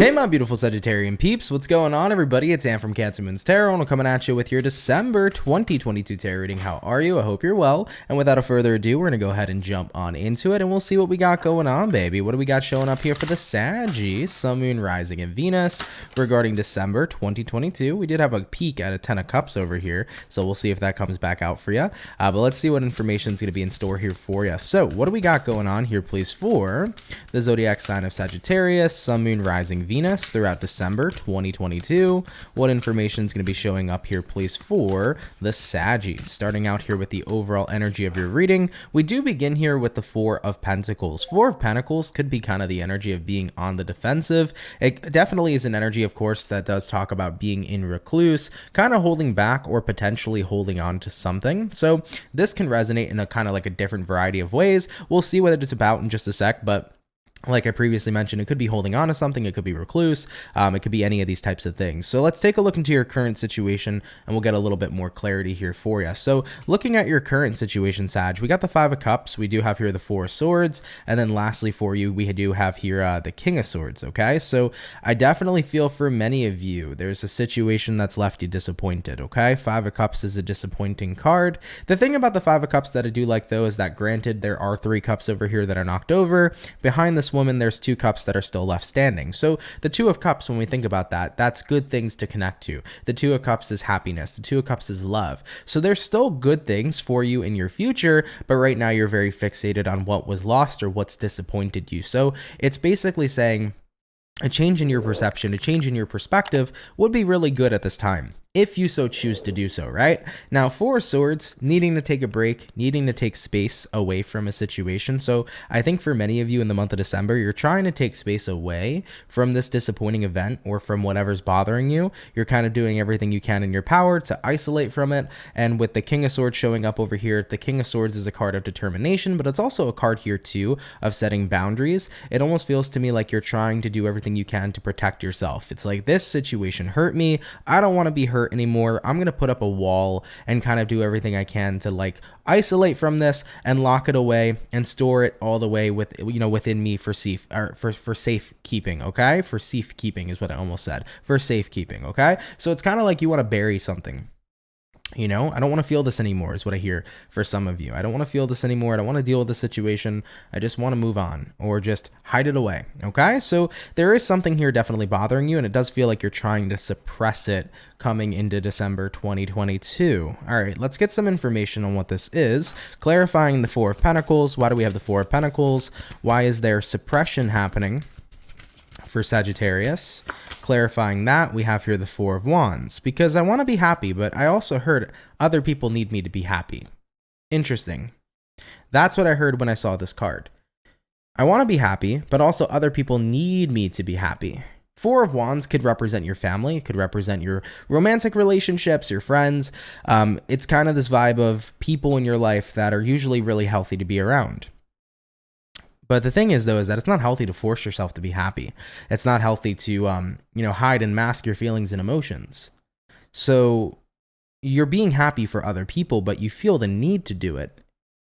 Hey my beautiful Sagittarian peeps, what's going on everybody? It's Am from CancerMoonsTarot and I'm coming at you with your December 2022 tarot reading. How are you? I hope you're well. And without further ado, we're going to go ahead and jump on into it and we'll see what we got going on, baby. What do we got showing up here for the Saggy, Sun, Moon, Rising, and Venus regarding December 2022? We did have a peek at a 10 of Cups over here, so we'll see if that comes back out for you. But let's see what information is going to be in store here for you. So what do we got going on here, please, for the zodiac sign of Sagittarius, Sun, Moon, Rising, Venus throughout December 2022. What information is going to be showing up here, please, for the Saggies? Starting out here with the overall energy of your reading, we do begin here with the Four of Pentacles. Four of Pentacles could be kind of the energy of being on the defensive. It definitely is an energy, of course, that does talk about being in recluse, kind of holding back or potentially holding on to something. So this can resonate in a kind of like a different variety of ways. We'll see what it's about in just a sec, but like I previously mentioned, it could be holding on to something, it could be recluse, it could be any of these types of things. So let's take a look into your current situation and we'll get a little bit more clarity here for you. So looking at your current situation, Sag, we got the Five of Cups, we do have here the Four of Swords, and then lastly for you, we do have here the King of Swords, okay? So I definitely feel for many of you, there's a situation that's left you disappointed, okay? Five of Cups is a disappointing card. The thing about the Five of Cups that I do like, though, is that granted, there are three cups over here that are knocked over. Behind this woman, there's two cups that are still left standing. So the Two of Cups, when we think about that, that's good things to connect to. The Two of Cups is happiness. The Two of Cups is love. So there's still good things for you in your future, but right now you're very fixated on what was lost or what's disappointed you. So it's basically saying a change in your perception, a change in your perspective would be really good at this time, if you so choose to do so, right? Now, Four of Swords, needing to take a break, needing to take space away from a situation. So I think for many of you in the month of December, you're trying to take space away from this disappointing event or from whatever's bothering you. You're kind of doing everything you can in your power to isolate from it. And with the King of Swords showing up over here, the King of Swords is a card of determination, but it's also a card here too of setting boundaries. It almost feels to me like you're trying to do everything you can to protect yourself. It's like, this situation hurt me. I don't want to be hurt anymore. I'm going to put up a wall and kind of do everything I can to like isolate from this and lock it away and store it all the way with, you know, within me for safe, or for safekeeping. Okay. For safekeeping is what I almost said, for safekeeping. Okay. So it's kind of like you want to bury something. You know, I don't want to feel this anymore is what I hear for some of you. I don't want to feel this anymore. I don't want to deal with the situation. I just want to move on or just hide it away. Okay. So there is something here definitely bothering you, and it does feel like you're trying to suppress it coming into December 2022. All right, let's get some information on what this is. Clarifying the Four of Pentacles. Why do we have the Four of Pentacles? Why is there suppression happening for Sagittarius? Clarifying that, we have here the Four of Wands, because I want to be happy, but I also heard other people need me to be happy. Interesting. That's what I heard when I saw this card. I want to be happy, but also other people need me to be happy. Four of Wands could represent your family. It could represent your romantic relationships, your friends. It's kind of this vibe of people in your life that are usually really healthy to be around. But the thing is, though, is that it's not healthy to force yourself to be happy. It's not healthy to, hide and mask your feelings and emotions. So you're being happy for other people, but you feel the need to do it.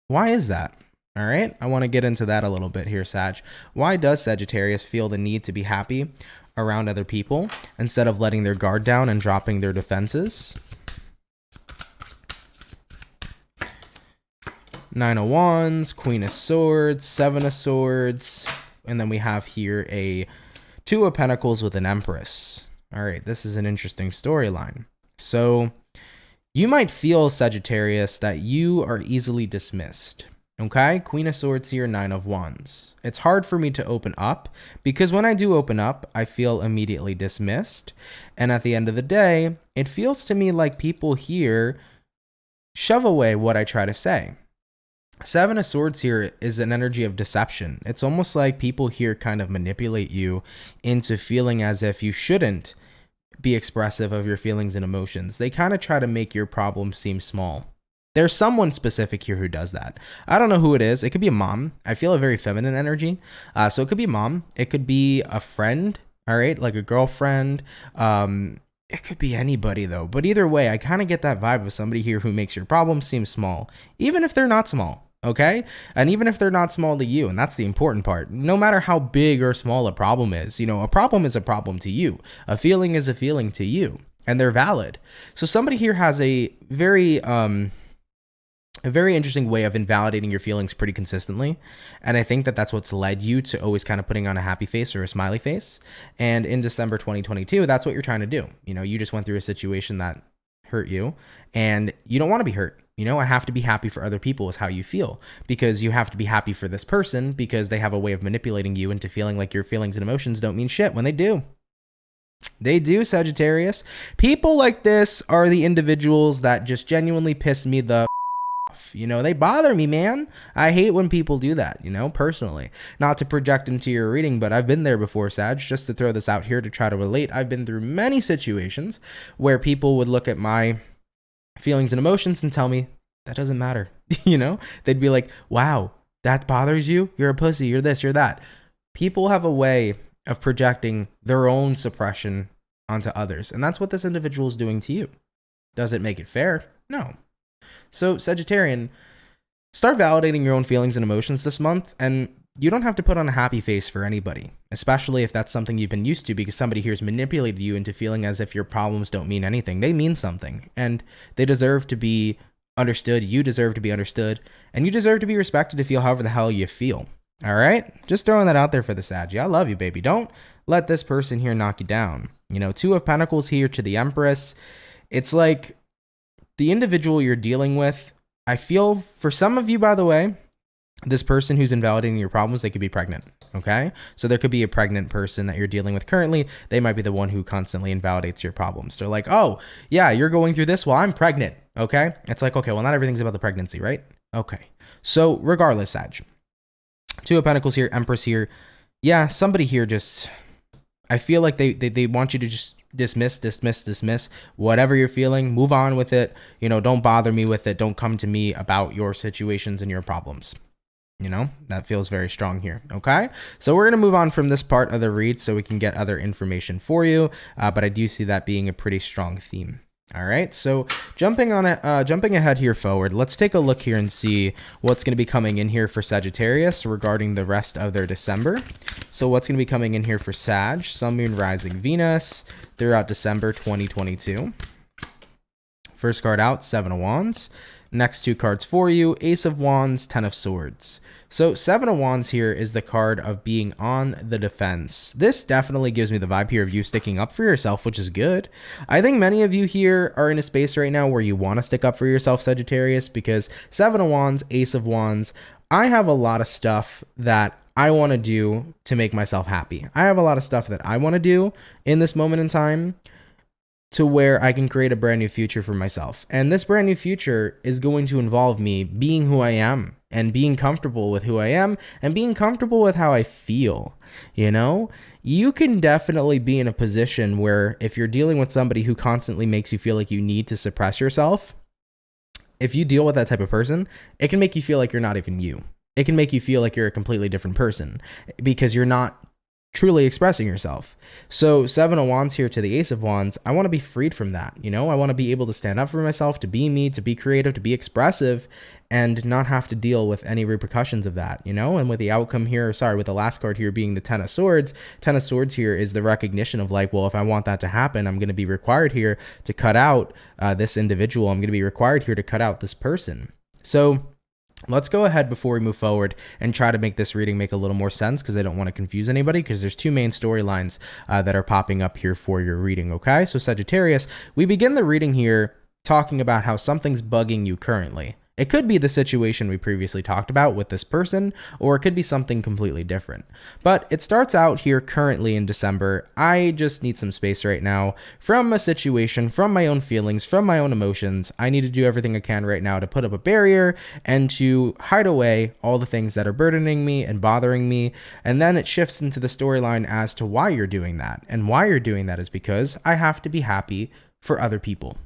Why is that? All right. I want to get into that a little bit here, Sag. Why does Sagittarius feel the need to be happy around other people instead of letting their guard down and dropping their defenses? Nine of Wands, Queen of Swords, Seven of Swords, and then we have here a Two of Pentacles with an Empress. All right, this is an interesting storyline. So you might feel, Sagittarius, that you are easily dismissed. Okay, Queen of Swords here, Nine of Wands. It's hard for me to open up because when I do open up, I feel immediately dismissed. And at the end of the day, it feels to me like people here shove away what I try to say. Seven of Swords here is an energy of deception. It's almost like people here kind of manipulate you into feeling as if you shouldn't be expressive of your feelings and emotions. They kind of try to make your problem seem small. There's someone specific here who does that. I don't know who it is. It could be a mom. I feel a very feminine energy. So it could be a mom. It could be a friend, all right, like a girlfriend. It could be anybody, though. But either way, I kind of get that vibe of somebody here who makes your problem seem small, even if they're not small. Okay. And even if they're not small to you, and that's the important part, no matter how big or small a problem is, a problem is a problem to you. A feeling is a feeling to you, and they're valid. So somebody here has a very interesting way of invalidating your feelings pretty consistently. And I think that that's what's led you to always kind of putting on a happy face or a smiley face. And in December 2022, that's what you're trying to do. You just went through a situation that hurt you, and you don't want to be hurt. I have to be happy for other people is how you feel, because you have to be happy for this person because they have a way of manipulating you into feeling like your feelings and emotions don't mean shit when they do. They do, Sagittarius. People like this are the individuals that just genuinely piss me the off. They bother me, man. I hate when people do that, personally. Not to project into your reading, but I've been there before, Sag. Just to throw this out here to try to relate, I've been through many situations where people would look at my feelings and emotions and tell me that doesn't matter. They'd be like, wow, that bothers you? You're a pussy. You're this, you're that. People have a way of projecting their own suppression onto others. And that's what this individual is doing to you. Does it make it fair? No. So Sagittarian, start validating your own feelings and emotions this month. And you don't have to put on a happy face for anybody, especially if that's something you've been used to, because somebody here has manipulated you into feeling as if your problems don't mean anything. They mean something, and they deserve to be understood. You deserve to be understood, and you deserve to be respected to feel however the hell you feel. All right? Just throwing that out there for the Sag. I love you, baby. Don't let this person here knock you down. Two of Pentacles here to the Empress. It's like the individual you're dealing with, I feel for some of you, by the way, this person who's invalidating your problems, they could be pregnant, okay? So there could be a pregnant person that you're dealing with currently. They might be the one who constantly invalidates your problems. They're like, oh, yeah, you're going through this? Well, I'm pregnant, okay? It's like, okay, well, not everything's about the pregnancy, right? Okay. So regardless, Sag. Two of Pentacles here, Empress here. Yeah, somebody here just, I feel like they want you to just dismiss whatever you're feeling, move on with it. Don't bother me with it. Don't come to me about your situations and your problems. That feels very strong here. Okay. So we're going to move on from this part of the read so we can get other information for you. But I do see that being a pretty strong theme. All right. So jumping ahead here forward, let's take a look here and see what's going to be coming in here for Sagittarius regarding the rest of their December. So what's going to be coming in here for Sag, Sun, Moon, Rising, Venus throughout December 2022. First card out, Seven of Wands. Next two cards for you, Ace of Wands, Ten of Swords. So Seven of Wands here is the card of being on the defense. This definitely gives me the vibe here of you sticking up for yourself, which is good. I think many of you here are in a space right now where you want to stick up for yourself, Sagittarius, because Seven of Wands, Ace of Wands, I have a lot of stuff that I want to do to make myself happy. I have a lot of stuff that I want to do in this moment in time to where I can create a brand new future for myself. And this brand new future is going to involve me being who I am and being comfortable with who I am and being comfortable with how I feel. You can definitely be in a position where if you're dealing with somebody who constantly makes you feel like you need to suppress yourself, if you deal with that type of person, it can make you feel like you're not even you. It can make you feel like you're a completely different person because you're not truly expressing yourself. So Seven of Wands here to the Ace of Wands, I want to be freed from that. I want to be able to stand up for myself, to be me, to be creative, to be expressive, and not have to deal with any repercussions of that, and with the outcome here, with the last card here being the Ten of Swords here is the recognition of like, well, if I want that to happen, I'm going to be required here to cut out this individual. I'm going to be required here to cut out this person. So let's go ahead before we move forward and try to make this reading make a little more sense, because I don't want to confuse anybody, because there's two main storylines that are popping up here for your reading, okay? So Sagittarius, we begin the reading here talking about how something's bugging you currently. It could be the situation we previously talked about with this person, or it could be something completely different. But it starts out here currently in December. I just need some space right now from a situation, from my own feelings, from my own emotions. I need to do everything I can right now to put up a barrier and to hide away all the things that are burdening me and bothering me. And then it shifts into the storyline as to why you're doing that. And why you're doing that is because I have to be happy for other people,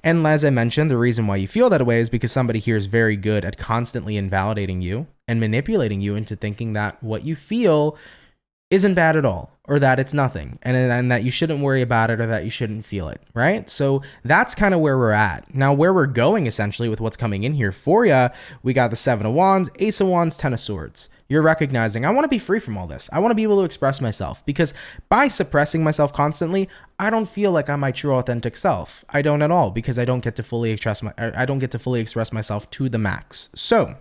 And as I mentioned, the reason why you feel that way is because somebody here is very good at constantly invalidating you and manipulating you into thinking that what you feel isn't bad at all, or that it's nothing, and that you shouldn't worry about it, or that you shouldn't feel it, right? So that's kind of where we're at. Now, where we're going essentially with what's coming in here for you, we got the Seven of Wands, Ace of Wands, Ten of Swords. You're recognizing, I want to be free from all this. I want to be able to express myself, because by suppressing myself constantly, I don't feel like I'm my true authentic self. I don't at all, because I don't get to fully express myself to the max. So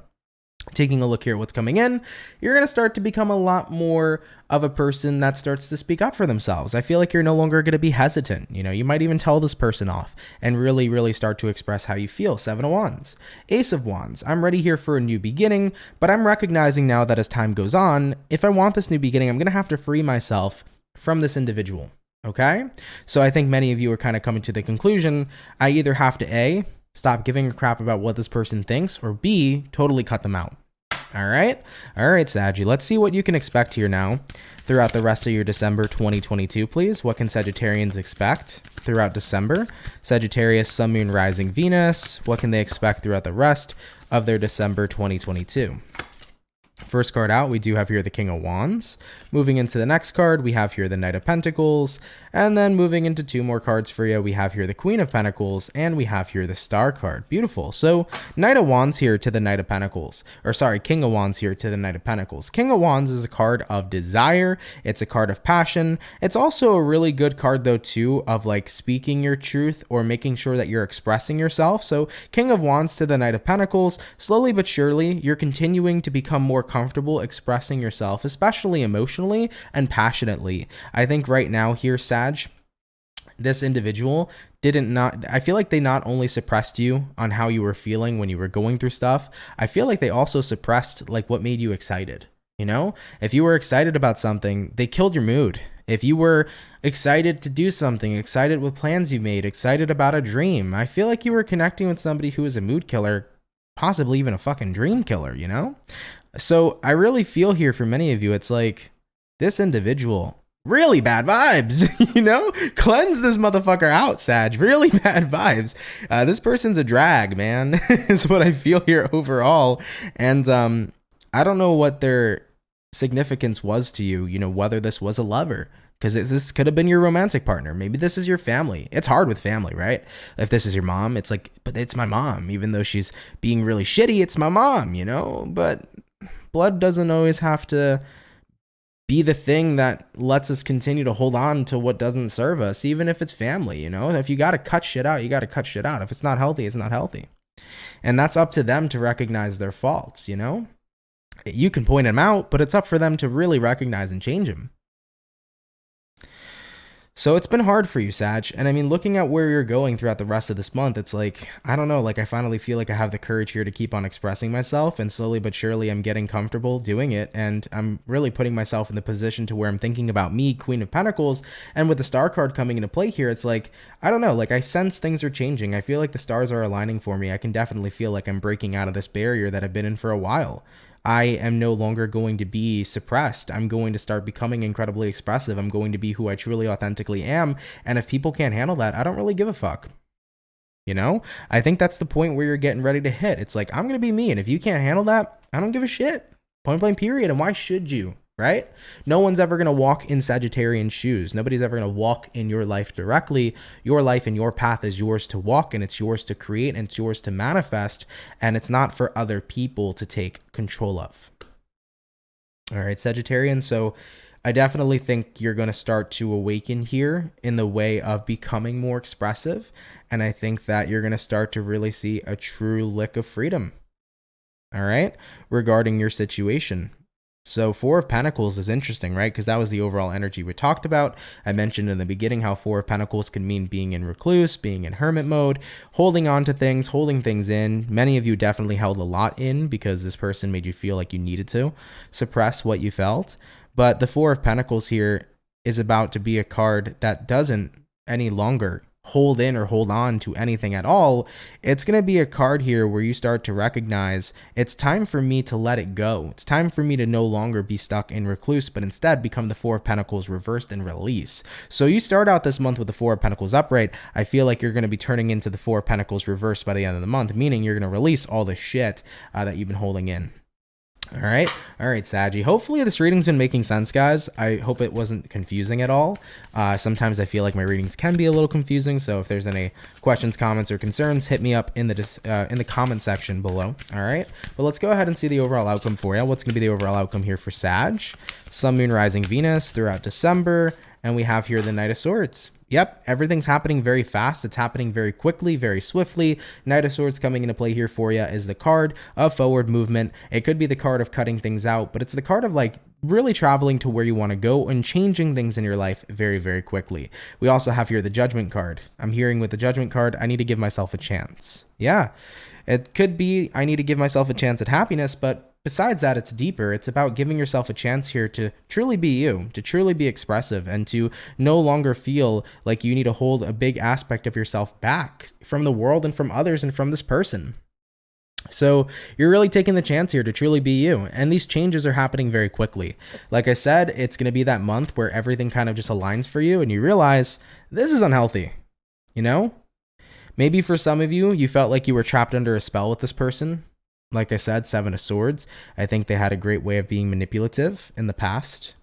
taking a look here at what's coming in, you're going to start to become a lot more of a person that starts to speak up for themselves. I feel like you're no longer going to be hesitant. You know, you might even tell this person off and really, really start to express how you feel. Seven of Wands, Ace of Wands. I'm ready here for a new beginning, but I'm recognizing now that as time goes on, if I want this new beginning, I'm going to have to free myself from this individual. Okay? So I think many of you are kind of coming to the conclusion, I either have to A, stop giving a crap about what this person thinks, or B, totally cut them out. All right, Saggy. Let's see what you can expect here now throughout the rest of your December 2022, please. What can Sagittarians expect throughout December? Sagittarius, Sun, Moon, Rising, Venus. What can they expect throughout the rest of their December 2022? First card out, we do have here the King of Wands. Moving into the next card, we have here the Knight of Pentacles. And then moving into two more cards for you, we have here the Queen of Pentacles, and we have here the Star card. Beautiful. So Knight of Wands here to the Knight of Pentacles. Or sorry, King of Wands here to the Knight of Pentacles. King of Wands is a card of desire. It's a card of passion. It's also a really good card, though, too, of like speaking your truth or making sure that you're expressing yourself. So King of Wands to the Knight of Pentacles. Slowly but surely, you're continuing to become more comfortable expressing yourself, especially emotionally and passionately. I think right now here, Sag, this individual I feel like they not only suppressed you on how you were feeling when you were going through stuff, I feel like they also suppressed like what made you excited. You know, if you were excited about something, they killed your mood. If you were excited to do something, excited with plans you made, excited about a dream, I feel like you were connecting with somebody who is a mood killer, possibly even a fucking dream killer, you know? So I really feel here for many of you, it's like this individual, really bad vibes, you know? Cleanse this motherfucker out, Sag. Really bad vibes. This person's a drag, man, is what I feel here overall. And I don't know what their significance was to you, you know, whether this was a lover. Because this could have been your romantic partner. Maybe this is your family. It's hard with family, right? If this is your mom, it's like, but it's my mom. Even though she's being really shitty, it's my mom, you know? But blood doesn't always have to be the thing that lets us continue to hold on to what doesn't serve us, even if it's family, you know? If you got to cut shit out, you got to cut shit out. If it's not healthy, it's not healthy. And that's up to them to recognize their faults, you know? You can point them out, but it's up for them to really recognize and change them. So it's been hard for you, Sag. And I mean, looking at where you're going throughout the rest of this month, it's like, I don't know, like I finally feel like I have the courage here to keep on expressing myself, and slowly but surely I'm getting comfortable doing it. And I'm really putting myself in the position to where I'm thinking about me, Queen of Pentacles. And with the Star card coming into play here, it's like, I don't know, like I sense things are changing. I feel like the stars are aligning for me. I can definitely feel like I'm breaking out of this barrier that I've been in for a while. I am no longer going to be suppressed. I'm going to start becoming incredibly expressive. I'm going to be who I truly authentically am. And if people can't handle that, I don't really give a fuck. You know, I think that's the point where you're getting ready to hit. It's like, I'm going to be me. And if you can't handle that, I don't give a shit. Point blank period. And why should you? Right? No one's ever going to walk in Sagittarian shoes. Nobody's ever going to walk in your life directly. Your life and your path is yours to walk, and it's yours to create, and it's yours to manifest, and it's not for other people to take control of. All right, Sagittarian. So I definitely think you're going to start to awaken here in the way of becoming more expressive. And I think that you're going to start to really see a true lick of freedom. All right, regarding your situation. So Four of Pentacles is interesting, right? Because that was the overall energy we talked about. I mentioned in the beginning how Four of Pentacles can mean being in recluse, being in hermit mode, holding on to things, holding things in. Many of you definitely held a lot in because this person made you feel like you needed to suppress what you felt. But the Four of Pentacles here is about to be a card that doesn't any longer hold in or hold on to anything at all. It's going to be a card here where you start to recognize it's time for me to let it go. It's time for me to no longer be stuck in recluse, but instead become the Four of Pentacles reversed and release. So you start out this month with the Four of Pentacles upright. I feel like you're going to be turning into the Four of Pentacles reversed by the end of the month, meaning you're going to release all the shit that you've been holding in. All right, Saggy. Hopefully this reading's been making sense, guys. I hope it wasn't confusing at all. Sometimes I feel like my readings can be a little confusing, so if there's any questions, comments, or concerns, hit me up in the comment section below. All right, but let's go ahead and see the overall outcome for you. What's going to be the overall outcome here for Sag? Sun, Moon, Rising, Venus throughout December, and we have here the Knight of Swords. Yep, everything's happening very fast. It's happening very quickly, very swiftly. Knight of Swords coming into play here for you is the card of forward movement. It could be the card of cutting things out, but it's the card of like really traveling to where you want to go and changing things in your life very, very quickly. We also have here the Judgment card. I'm hearing with the Judgment card, I need to give myself a chance. Yeah, it could be I need to give myself a chance at happiness, but besides that, it's deeper. It's about giving yourself a chance here to truly be you, to truly be expressive, and to no longer feel like you need to hold a big aspect of yourself back from the world and from others and from this person. So you're really taking the chance here to truly be you. And these changes are happening very quickly. Like I said, it's going to be that month where everything kind of just aligns for you and you realize this is unhealthy, you know? Maybe for some of you, you felt like you were trapped under a spell with this person. Like I said, Seven of Swords. I think they had a great way of being manipulative in the past.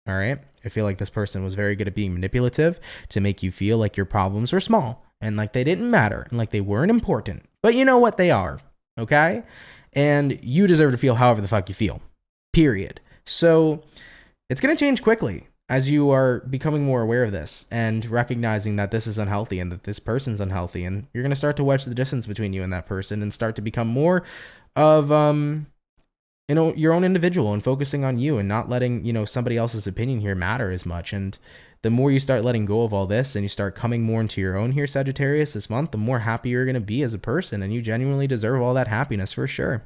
All right. I feel like this person was very good at being manipulative to make you feel like your problems were small and like they didn't matter and like they weren't important. But you know what? They are. Okay. And you deserve to feel however the fuck you feel. Period. So it's going to change quickly as you are becoming more aware of this and recognizing that this is unhealthy and that this person's unhealthy. And you're going to start to watch the distance between you and that person and start to become more of your own individual and focusing on you and not letting somebody else's opinion here matter as much. And the more you start letting go of all this and you start coming more into your own here, Sagittarius, this month, the more happy you're going to be as a person, and you genuinely deserve all that happiness for sure.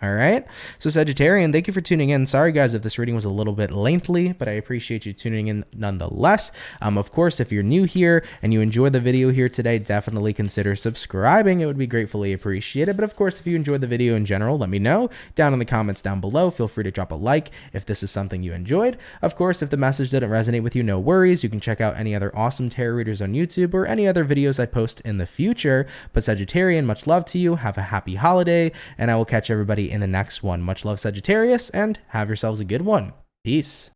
All right. So Sagittarian, thank you for tuning in. Sorry, guys, if this reading was a little bit lengthy, but I appreciate you tuning in nonetheless. Of course, if you're new here and you enjoyed the video here today, definitely consider subscribing. It would be gratefully appreciated. But of course, if you enjoyed the video in general, let me know down in the comments down below. Feel free to drop a like if this is something you enjoyed. Of course, if the message didn't resonate with you, no worries. You can check out any other awesome tarot readers on YouTube or any other videos I post in the future. But Sagittarian, much love to you. Have a happy holiday, and I will catch everybody in the next one. Much love, Sagittarius, and have yourselves a good one. Peace.